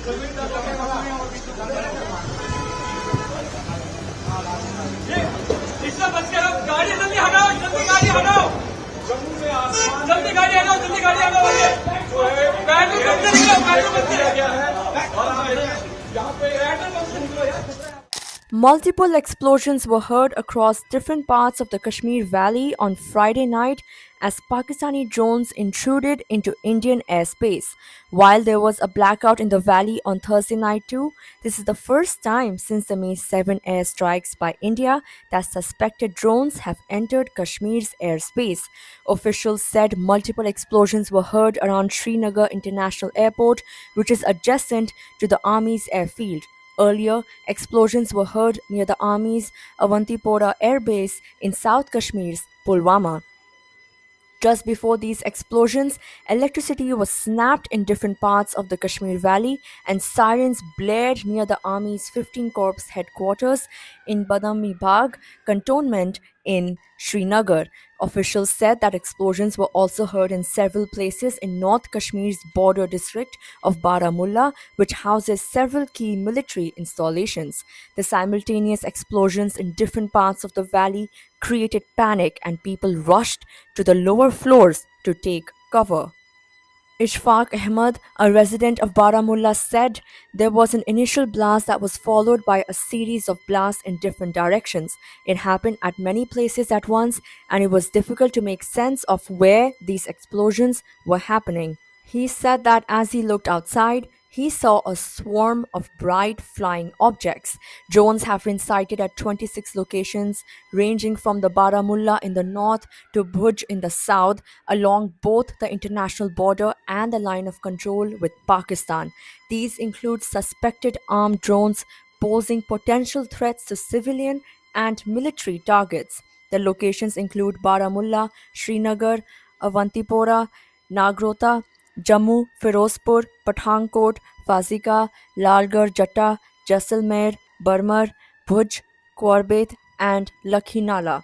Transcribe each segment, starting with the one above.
इससे बच के आप गाड़ी जल्दी हटाओ, जल्दी गाड़ी हटाओ, जल्दी गाड़ी हटाओ, जल्दी गाड़ी हटाओ। पेट्रोल पंप से निकलो, पेट्रोल पंप से गया है यहाँ पे पेट्रोल पंप से निकलो यार। Multiple explosions were heard across different parts of the Kashmir Valley on Friday night as Pakistani drones intruded into Indian airspace. While there was a blackout in the valley on Thursday night too, this is the first time since the May 7 airstrikes by India that suspected drones have entered Kashmir's airspace. Officials said multiple explosions were heard around Srinagar International Airport, which is adjacent to the Army's airfield. Earlier, explosions were heard near the Army's Avantipora Air Base in South Kashmir's Pulwama. Just before these explosions, electricity was snapped in different parts of the Kashmir Valley and sirens blared near the Army's 15 Corps headquarters in Badami Bagh cantonment in Srinagar. Officials said that explosions were also heard in several places in North Kashmir's border district of Baramulla, which houses several key military installations. The simultaneous explosions in different parts of the valley created panic and people rushed to the lower floors to take cover. Ishfaq Ahmed, a resident of Baramulla, said there was an initial blast that was followed by a series of blasts in different directions. It happened at many places at once, and it was difficult to make sense of where these explosions were happening. He said that as he looked outside, he saw a swarm of bright flying objects. Drones have been sighted at 26 locations, ranging from the Baramulla in the north to Bhuj in the south, along both the international border and the line of control with Pakistan. These include suspected armed drones posing potential threats to civilian and military targets. The locations include Baramulla, Srinagar, Avantipora, Nagrota, Jammu, Firozpur, Pathankot, Fazika, Lalgarh Jatta, Jaisalmer, Barmar, Bhuj, Corbett, and Lakhinala.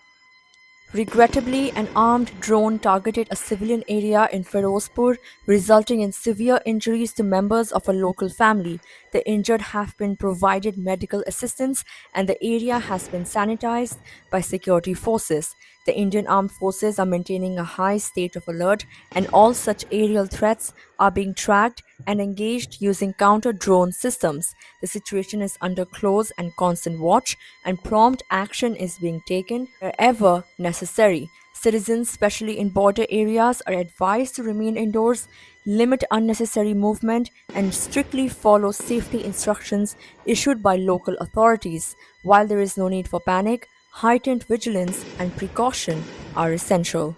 Regrettably, an armed drone targeted a civilian area in Firozpur, resulting in severe injuries to members of a local family. The injured have been provided medical assistance and the area has been sanitized by security forces. The Indian Armed Forces are maintaining a high state of alert, and all such aerial threats are being tracked and engaged using counter drone systems. The situation is under close and constant watch, and prompt action is being taken wherever necessary. Citizens, especially in border areas, are advised to remain indoors, limit unnecessary movement, and strictly follow safety instructions issued by local authorities. While there is no need for panic, heightened vigilance and precaution are essential.